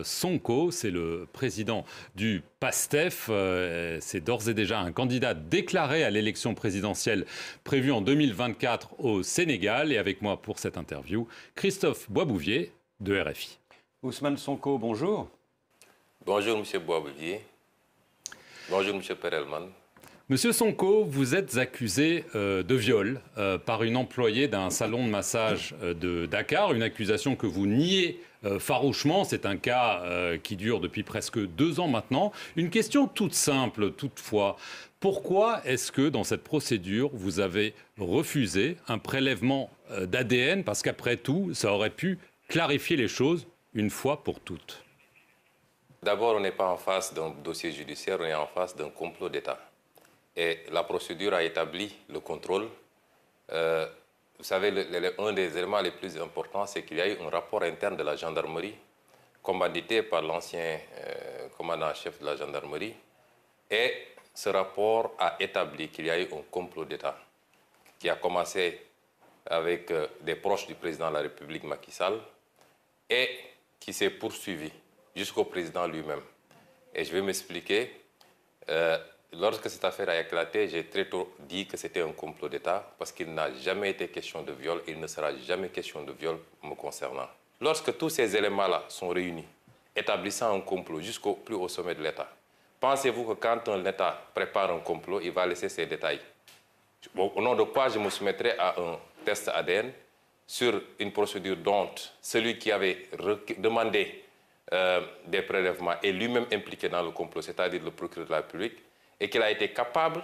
Sonko, c'est le président du PASTEF. C'est d'ores et déjà un candidat déclaré à l'élection présidentielle prévue en 2024 au Sénégal. Et avec moi pour cette interview, Christophe Boisbouvier de RFI. Ousmane Sonko, bonjour. Bonjour, M. Boisbouvier. Bonjour, M. Perelman. Monsieur Sonko, vous êtes accusé de viol par une employée d'un salon de massage de Dakar, une accusation que vous niez farouchement. C'est un cas qui dure depuis presque 2 ans maintenant. Une question toute simple, toutefois. Pourquoi est-ce que dans cette procédure, vous avez refusé un prélèvement d'ADN? Parce qu'après tout, ça aurait pu clarifier les choses une fois pour toutes. D'abord, on n'est pas en face d'un dossier judiciaire, on est en face d'un complot d'État. Et la procédure a établi le contrôle. Vous savez, un des éléments les plus importants, c'est qu'il y a eu un rapport interne de la gendarmerie, commandité par l'ancien commandant-chef de la gendarmerie. Et ce rapport a établi qu'il y a eu un complot d'État qui a commencé avec des proches du président de la République, Macky Sall, et qui s'est poursuivi jusqu'au président lui-même. Et je vais m'expliquer. Lorsque cette affaire a éclaté, j'ai très tôt dit que c'était un complot d'État parce qu'il n'a jamais été question de viol et il ne sera jamais question de viol me concernant. Lorsque tous ces éléments-là sont réunis, établissant un complot jusqu'au plus haut sommet de l'État, pensez-vous que quand un État prépare un complot, il va laisser ces détails? Au nom de quoi je me soumettrai à un test ADN sur une procédure dont celui qui avait demandé des prélèvements est lui-même impliqué dans le complot, c'est-à-dire le procureur de la République, et qu'il a été capable,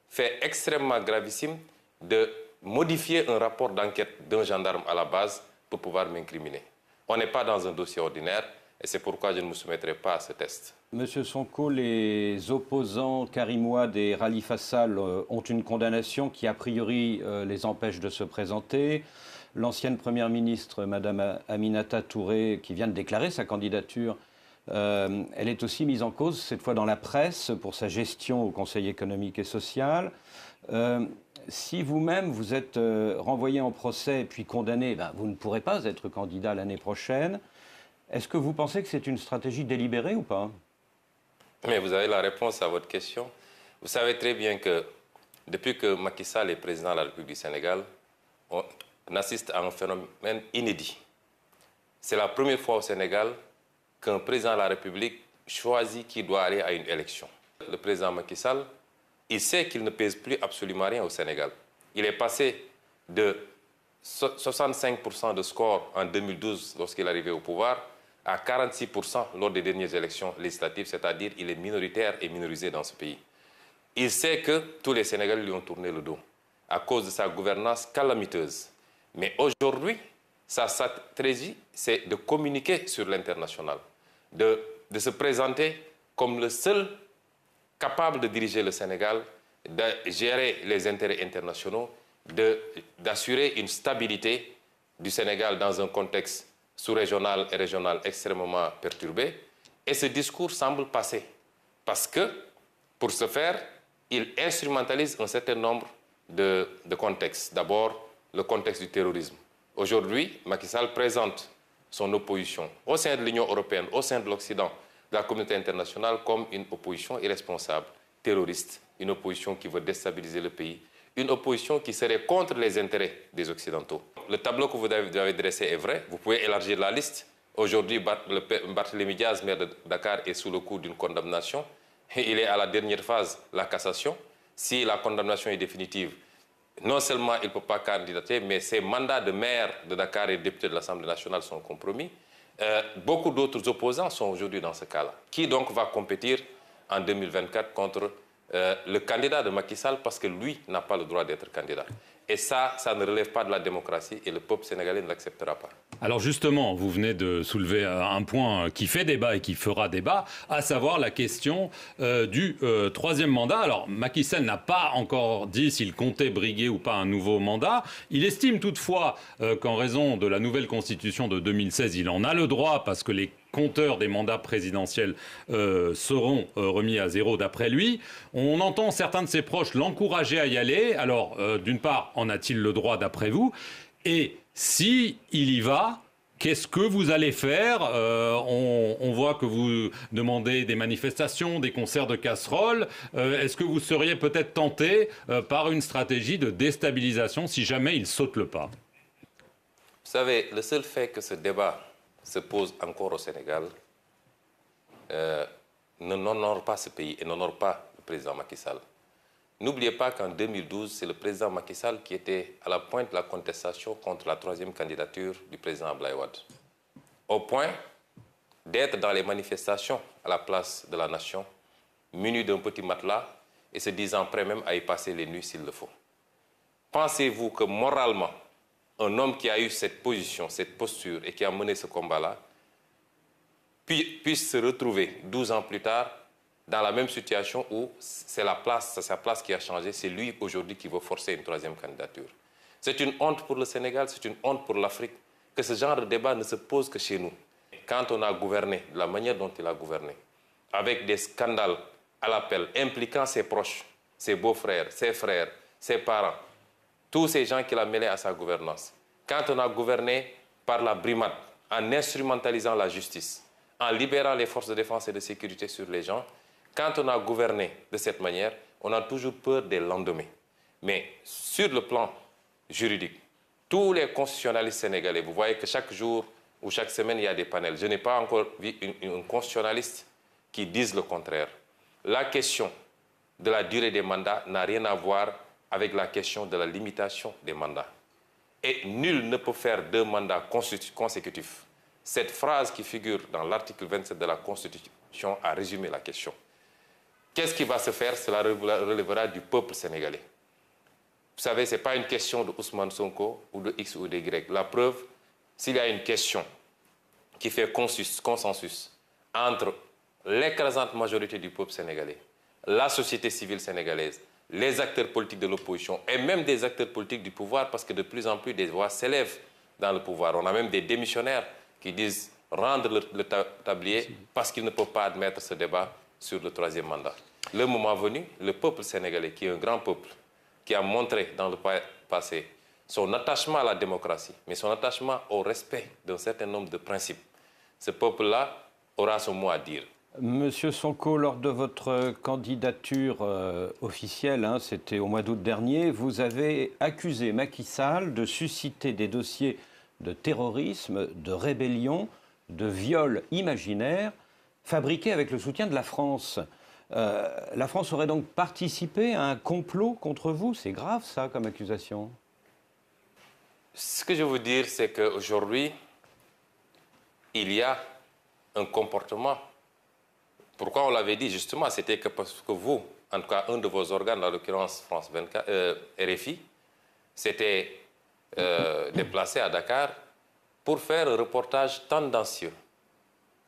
fait extrêmement gravissime, de modifier un rapport d'enquête d'un gendarme à la base pour pouvoir m'incriminer. On n'est pas dans un dossier ordinaire et c'est pourquoi je ne me soumettrai pas à ce test. Monsieur Sonko, les opposants Karim Wade et Khalifa Sall ont une condamnation qui, a priori, les empêche de se présenter. L'ancienne première ministre, Mme Aminata Touré, qui vient de déclarer sa candidature, elle est aussi mise en cause, cette fois dans la presse, pour sa gestion au Conseil économique et social. Si vous-même, vous êtes renvoyé en procès puis condamné, vous ne pourrez pas être candidat l'année prochaine. Est-ce que vous pensez que c'est une stratégie délibérée ou pas? Mais vous avez la réponse à votre question. Vous savez très bien que depuis que Macky Sall est président de la République du Sénégal, on assiste à un phénomène inédit. C'est la première fois au Sénégal qu'un président de la République choisit qui doit aller à une élection. Le président Macky Sall, il sait qu'il ne pèse plus absolument rien au Sénégal. Il est passé de 65% de score en 2012 lorsqu'il est arrivé au pouvoir à 46% lors des dernières élections législatives, c'est-à-dire qu'il est minoritaire et minorisé dans ce pays. Il sait que tous les Sénégalais lui ont tourné le dos à cause de sa gouvernance calamiteuse. Mais aujourd'hui, sa stratégie, c'est de communiquer sur l'international, de se présenter comme le seul capable de diriger le Sénégal, de gérer les intérêts internationaux, d'assurer une stabilité du Sénégal dans un contexte sous-régional et régional extrêmement perturbé. Et ce discours semble passer. Parce que, pour ce faire, il instrumentalise un certain nombre de contextes. D'abord, le contexte du terrorisme. Aujourd'hui, Macky Sall présente son opposition au sein de l'Union européenne, au sein de l'Occident, de la communauté internationale, comme une opposition irresponsable, terroriste, une opposition qui veut déstabiliser le pays, une opposition qui serait contre les intérêts des Occidentaux. Le tableau que vous avez dressé est vrai, vous pouvez élargir la liste. Aujourd'hui, Barthélémy Diaz, maire de Dakar, est sous le coup d'une condamnation. Il est à la dernière phase, la cassation. Si la condamnation est définitive, non seulement il ne peut pas candidater, mais ses mandats de maire de Dakar et de député de l'Assemblée nationale sont compromis. Beaucoup d'autres opposants sont aujourd'hui dans ce cas-là. Qui donc va compétir en 2024 contre le candidat de Macky Sall parce que lui n'a pas le droit d'être candidat? Et ça ne relève pas de la démocratie et le peuple sénégalais ne l'acceptera pas. Alors justement, vous venez de soulever un point qui fait débat et qui fera débat, à savoir la question du troisième mandat. Alors Macky Sall n'a pas encore dit s'il comptait briguer ou pas un nouveau mandat. Il estime toutefois qu'en raison de la nouvelle constitution de 2016, il en a le droit parce que les compteurs des mandats présidentiels seront remis à zéro d'après lui. On entend certains de ses proches l'encourager à y aller. Alors d'une part, en a-t-il le droit d'après vous? Et si il y va, Qu'est-ce que vous allez faire? On voit que vous demandez des manifestations, des concerts de casseroles. Est-ce que vous seriez peut-être tenté par une stratégie de déstabilisation si jamais il saute le pas? Vous savez, le seul fait que ce débat se pose encore au Sénégal n'honore pas ce pays et n'honore pas le président Macky Sall. N'oubliez pas qu'en 2012, c'est le président Macky Sall qui était à la pointe de la contestation contre la troisième candidature du président Abdoulaye Wade. Au point d'être dans les manifestations à la place de la nation, muni d'un petit matelas et se disant prêt même à y passer les nuits s'il le faut. Pensez-vous que moralement, un homme qui a eu cette position, cette posture et qui a mené ce combat-là, puisse se retrouver 12 ans plus tard dans la même situation où c'est sa place qui a changé, c'est lui aujourd'hui qui veut forcer une troisième candidature. C'est une honte pour le Sénégal, c'est une honte pour l'Afrique que ce genre de débat ne se pose que chez nous. Quand on a gouverné de la manière dont il a gouverné, avec des scandales à l'appel impliquant ses proches, ses beaux-frères, ses frères, ses parents, tous ces gens qu'il a mêlés à sa gouvernance. Quand on a gouverné par la brimade, en instrumentalisant la justice, en libérant les forces de défense et de sécurité sur les gens, quand on a gouverné de cette manière, on a toujours peur des lendemains. Mais sur le plan juridique, tous les constitutionnalistes sénégalais, vous voyez que chaque jour ou chaque semaine, il y a des panels. Je n'ai pas encore vu un constitutionnaliste qui dise le contraire. La question de la durée des mandats n'a rien à voir avec la question de la limitation des mandats. Et nul ne peut faire 2 mandats consécutifs. Cette phrase qui figure dans l'article 27 de la Constitution a résumé la question. Qu'est-ce qui va se faire? Cela relèvera du peuple sénégalais. Vous savez, ce n'est pas une question de Ousmane Sonko ou de X ou de Y. La preuve, s'il y a une question qui fait consensus entre l'écrasante majorité du peuple sénégalais, la société civile sénégalaise, les acteurs politiques de l'opposition et même des acteurs politiques du pouvoir, parce que de plus en plus des voix s'élèvent dans le pouvoir. On a même des démissionnaires qui disent rendre le tablier parce qu'ils ne peuvent pas admettre ce débat sur le troisième mandat. Le moment venu, le peuple sénégalais, qui est un grand peuple, qui a montré dans le passé son attachement à la démocratie, mais son attachement au respect d'un certain nombre de principes, ce peuple-là aura son mot à dire. Monsieur Sonko, lors de votre candidature officielle, c'était au mois d'août dernier, vous avez accusé Macky Sall de susciter des dossiers de terrorisme, de rébellion, de viol imaginaire, fabriqués avec le soutien de la France. La France aurait donc participé à un complot contre vous? C'est grave, ça, comme accusation. Ce que je veux dire, c'est qu'aujourd'hui, il y a un comportement. Pourquoi on l'avait dit? Justement, c'était que parce que vous, en tout cas un de vos organes, en l'occurrence France 24, RFI, s'était déplacé à Dakar pour faire un reportage tendancieux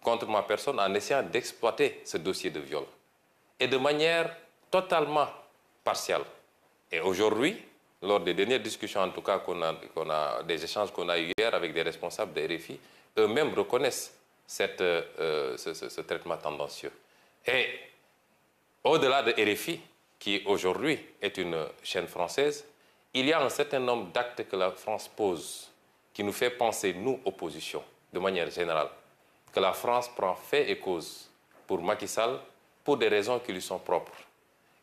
contre ma personne en essayant d'exploiter ce dossier de viol. Et de manière totalement partielle. Et aujourd'hui, lors des dernières discussions, en tout cas, des échanges qu'on a eu hier avec des responsables de RFI, eux-mêmes reconnaissent ce traitement tendancieux. Et au-delà de RFI, qui aujourd'hui est une chaîne française, il y a un certain nombre d'actes que la France pose qui nous fait penser, nous, opposition, de manière générale, que la France prend fait et cause pour Macky Sall pour des raisons qui lui sont propres.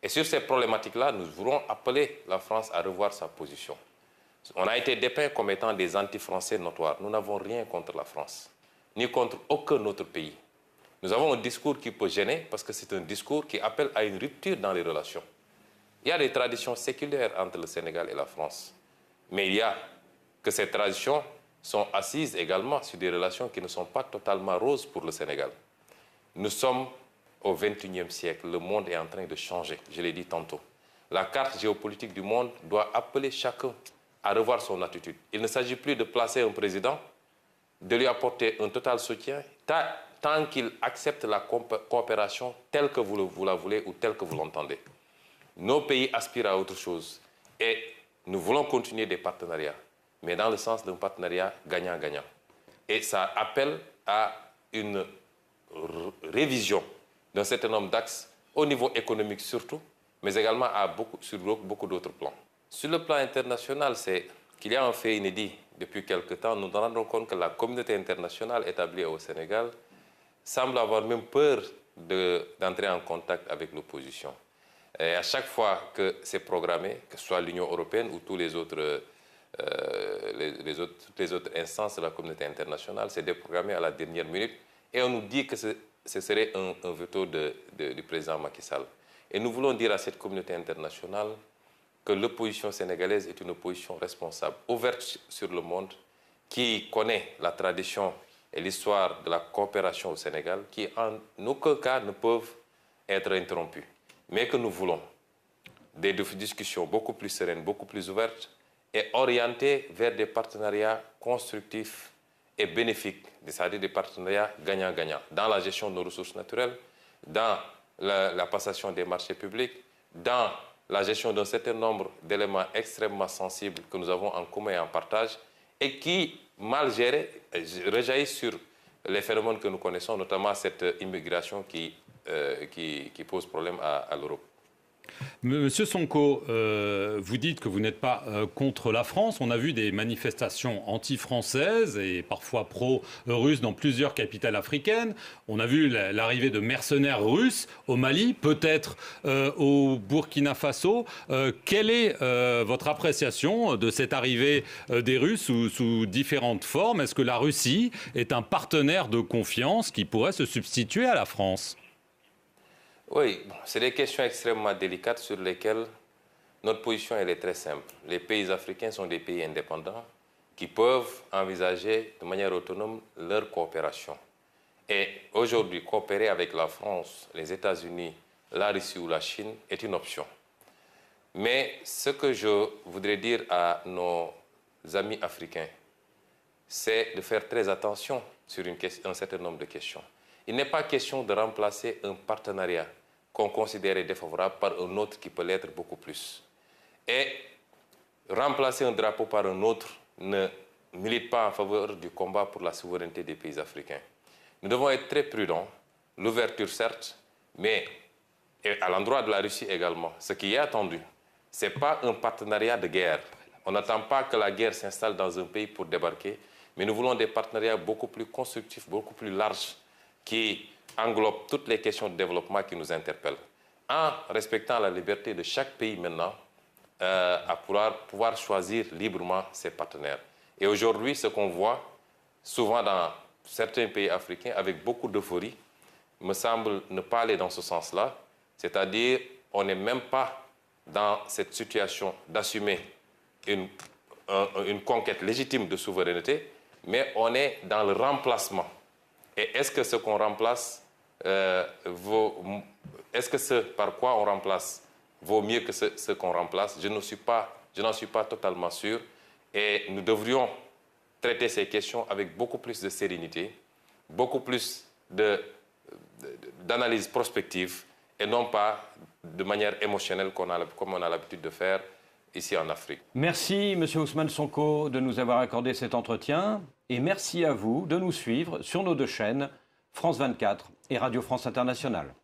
Et sur ces problématiques-là, nous voulons appeler la France à revoir sa position. On a été dépeints comme étant des anti-français notoires. Nous n'avons rien contre la France, ni contre aucun autre pays. Nous avons un discours qui peut gêner parce que c'est un discours qui appelle à une rupture dans les relations. Il y a des traditions séculaires entre le Sénégal et la France. Mais il y a que ces traditions sont assises également sur des relations qui ne sont pas totalement roses pour le Sénégal. Nous sommes au XXIe siècle. Le monde est en train de changer, je l'ai dit tantôt. La carte géopolitique du monde doit appeler chacun à revoir son attitude. Il ne s'agit plus de placer un président, de lui apporter un total soutien, tant qu'il accepte la coopération telle que vous la voulez ou telle que vous l'entendez. Nos pays aspirent à autre chose et nous voulons continuer des partenariats, mais dans le sens d'un partenariat gagnant-gagnant. Et ça appelle à une révision d'un certain nombre d'axes, au niveau économique surtout, mais également sur beaucoup d'autres plans. Sur le plan international, c'est qu'il y a un fait inédit depuis quelque temps, nous nous rendons compte que la communauté internationale établie au Sénégal semble avoir même peur d'entrer en contact avec l'opposition. Et à chaque fois que c'est programmé, que ce soit l'Union européenne ou toutes les autres instances de la communauté internationale, c'est déprogrammé à la dernière minute. Et on nous dit que ce serait un veto du président Macky Sall. Et nous voulons dire à cette communauté internationale que l'opposition sénégalaise est une opposition responsable, ouverte sur le monde, qui connaît la tradition et l'histoire de la coopération au Sénégal, qui en aucun cas ne peuvent être interrompues. Mais que nous voulons des discussions beaucoup plus sereines, beaucoup plus ouvertes et orientées vers des partenariats constructifs et bénéfiques, c'est-à-dire des partenariats gagnant-gagnant, dans la gestion de nos ressources naturelles, dans la passation des marchés publics, dans la gestion d'un certain nombre d'éléments extrêmement sensibles que nous avons en commun et en partage, et qui, mal gérés, rejaillissent sur les phénomènes que nous connaissons, notamment cette immigration qui pose problème à l'Europe. Monsieur Sonko, vous dites que vous n'êtes pas contre la France. On a vu des manifestations anti-françaises et parfois pro-russes dans plusieurs capitales africaines. On a vu l'arrivée de mercenaires russes au Mali, peut-être au Burkina Faso. Quelle est votre appréciation de cette arrivée des Russes sous différentes formes? Est-ce que la Russie est un partenaire de confiance qui pourrait se substituer à la France? Oui, c'est des questions extrêmement délicates sur lesquelles notre position elle est très simple. Les pays africains sont des pays indépendants qui peuvent envisager de manière autonome leur coopération. Et aujourd'hui, coopérer avec la France, les États-Unis, la Russie ou la Chine est une option. Mais ce que je voudrais dire à nos amis africains, c'est de faire très attention sur un certain nombre de questions. Il n'est pas question de remplacer un partenariat qu'on considérait défavorable par un autre qui peut l'être beaucoup plus. Et remplacer un drapeau par un autre ne milite pas en faveur du combat pour la souveraineté des pays africains. Nous devons être très prudents, l'ouverture certes, mais à l'endroit de la Russie également. Ce qui est attendu, ce n'est pas un partenariat de guerre. On n'attend pas que la guerre s'installe dans un pays pour débarquer, mais nous voulons des partenariats beaucoup plus constructifs, beaucoup plus larges, qui englobe toutes les questions de développement qui nous interpellent, en respectant la liberté de chaque pays maintenant à pouvoir choisir librement ses partenaires. Et aujourd'hui, ce qu'on voit souvent dans certains pays africains avec beaucoup d'euphorie, me semble ne pas aller dans ce sens-là, c'est-à-dire on n'est même pas dans cette situation d'assumer une conquête légitime de souveraineté, mais on est dans le remplacement. Et est-ce que ce qu'on remplace est-ce que ce par quoi on remplace vaut mieux que ce qu'on remplace? Je n'en suis pas totalement sûr. Et nous devrions traiter ces questions avec beaucoup plus de sérénité, beaucoup plus d'analyse prospective et non pas de manière émotionnelle comme on a l'habitude de faire ici en Afrique. Merci, M. Ousmane Sonko, de nous avoir accordé cet entretien. Et merci à vous de nous suivre sur nos deux chaînes, France 24 et Radio France Internationale.